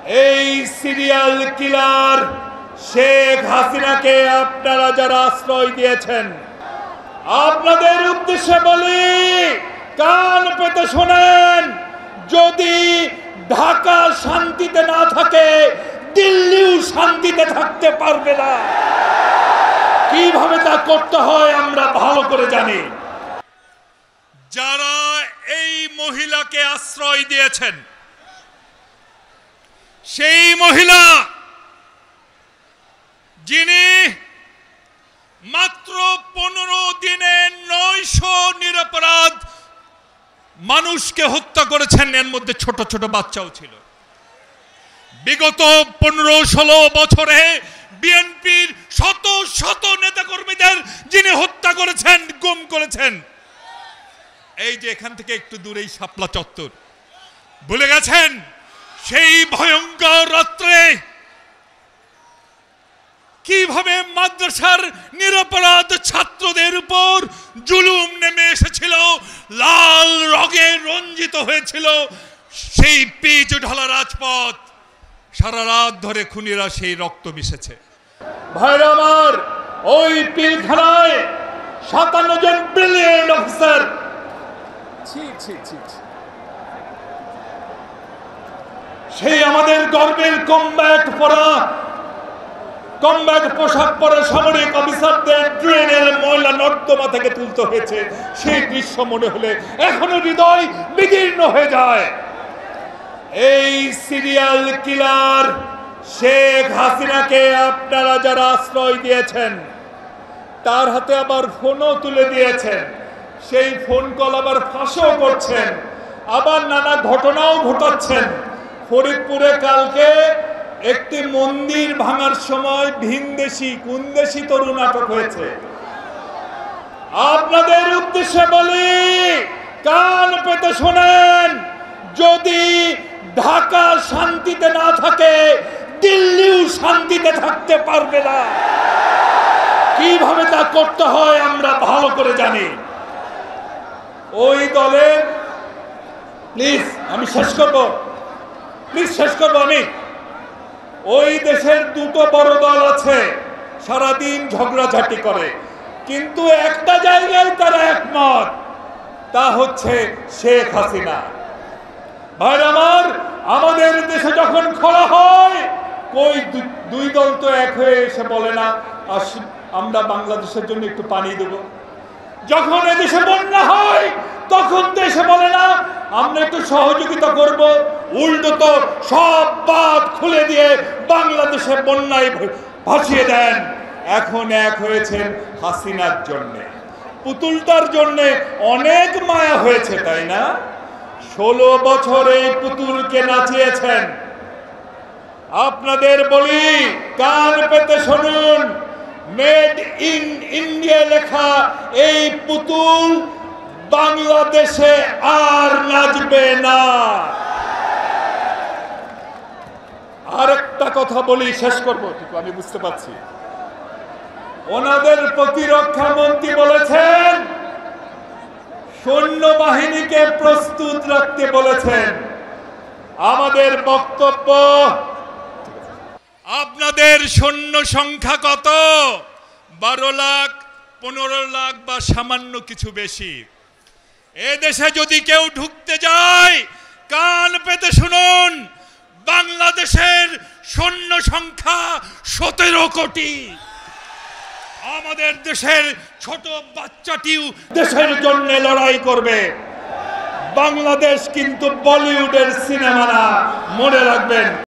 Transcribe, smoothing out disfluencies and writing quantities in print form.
এই serial killer Sheikh হাসিনাকে আপনারা যারা আশ্রয় দিয়েছেন, আপনাদের উদ্দেশ্যে বলি, কান পেতে শোনেন। যদি ঢাকা শান্তিতে না থাকে, দিল্লিও শান্তিতে থাকতে পারবে না। কিভাবে তা করতে হয় আমরা ভালো করে জানি। যারা এই মহিলাকে আশ্রয় দিয়েছেন, সেই মহিলা যিনি মাত্র 15 দিনে 900 নিরপরাধ মানুষকে হত্যা করেছেন, এর মধ্যে ছোট ছোট বাচ্চাও ছিল। বিগত 15-16 বছরে বিএনপির শত শত নেতাকর্মীদের যিনি হত্যা করেছেন, গুম করেছেন। এই যে এখান থেকে একটু দূরেই শাপলা চত্বর, ভুলে গেছেন সেই ভয়ঙ্কর রাত্রে কিভাবে মাদ্রাসার নিরপরাধ ছাত্রদের উপর জুলুম নেমে এসেছিল, লাল রঙে রঞ্জিত হয়েছিল সেই পিচ ঢালা রাজপথ। সারা রাত ধরে খুনিরা সেই রক্ত মিশেছে। ভাইরা আমার, ওই পিলখানায় 57 জন ব্রিলিয়েন্ট অফিসার, সেই আমাদের গর্বের কমব্যাট পোশাক পরা সামরিক অফিসারদের ট্রেনের ময়লা নর্দমা থেকে তুলতে হয়েছে। সেই দৃশ্য মনে হলে এখনো হৃদয় বিদীর্ণ হয়ে যায়। এই সিরিয়াল কিলার শেখ হাসিনাকে আপনারা যারা আশ্রয় দিয়েছেন, তার হাতে আবার ফোনও তুলে দিয়েছেন। সেই ফোন কল আবার ফাঁসও করছেন, আবার নানা ঘটনাও ঘটাচ্ছেন। ফরিদপুরে কালকে একটি মন্দির ভাঙার সময় ভিনদেশি কুনদেশি তরুণ আটক হয়েছে। আপনাদের উদ্দেশ্যে বলি, কান পেতে শোনেন। যদি ঢাকা শান্তিতে না থাকে, দিল্লিও শান্তিতে থাকতে পারবে না। কিভাবে তা করতে হয় আমরা ভালো করে জানি। ওই দলের প্লিজ আমি শেষ করবো আমি। ওই দেশের দুটো বড় দল আছে, সারাদিন ঝগড়াঝাটি করে, কিন্তু একটা জায়গায় তারা একমত, তা হচ্ছে শেখ হাসিনা। ভাই আমার, আমাদের দেশে যখন খরা হয়, কই দুই দল তো এক হয়ে এসে বলে না আমরা বাংলাদেশের জন্য একটু পানি দেব। যখন এদেশে বন্যা হয়, তখন দেশে বলে না আমরা একটু সহযোগিতা করব। উল্টো তো সব বাঁধ খুলে দিয়ে বাংলাদেশে বন্যায় ভাসিয়ে দেন। এখন এক হয়েছেন হাসিনার জন্যে, পুতুলটার জন্যে অনেক মায়া হয়েছে, তাই না? 16 বছর এই পুতুলকে নাচিয়েছেন। আপনাদের বলি, কান পেতে শুনুন, মেড ইন ইন্ডিয়া লেখা এই পুতুল বাংলাদেশে আর নাচবে না। আরেকটা কথা বলি, শেষ করবো, ঠিক আমি বুঝতে পারছি। ওনাদের প্রতিরক্ষা মন্ত্রী বলেছেন সৈন্যবাহিনীকে প্রস্তুত রাখতে বলেছেন। আমাদের বক্তব্য, আপনাদের সৈন্য সংখ্যা কত? 12 লাখ, 15 লাখ বা সামান্য কিছু বেশি। এদেশে যদি কেউ ঢুকতে যায়, কান পেতে শুনুন, বাংলাদেশের সৈন্য সংখ্যা 17 কোটি। আমাদের দেশের ছোট বাচ্চাটিও দেশের জন্য লড়াই করবে। বাংলাদেশ কিন্তু বলিউডের সিনেমা না, মনে রাখবেন।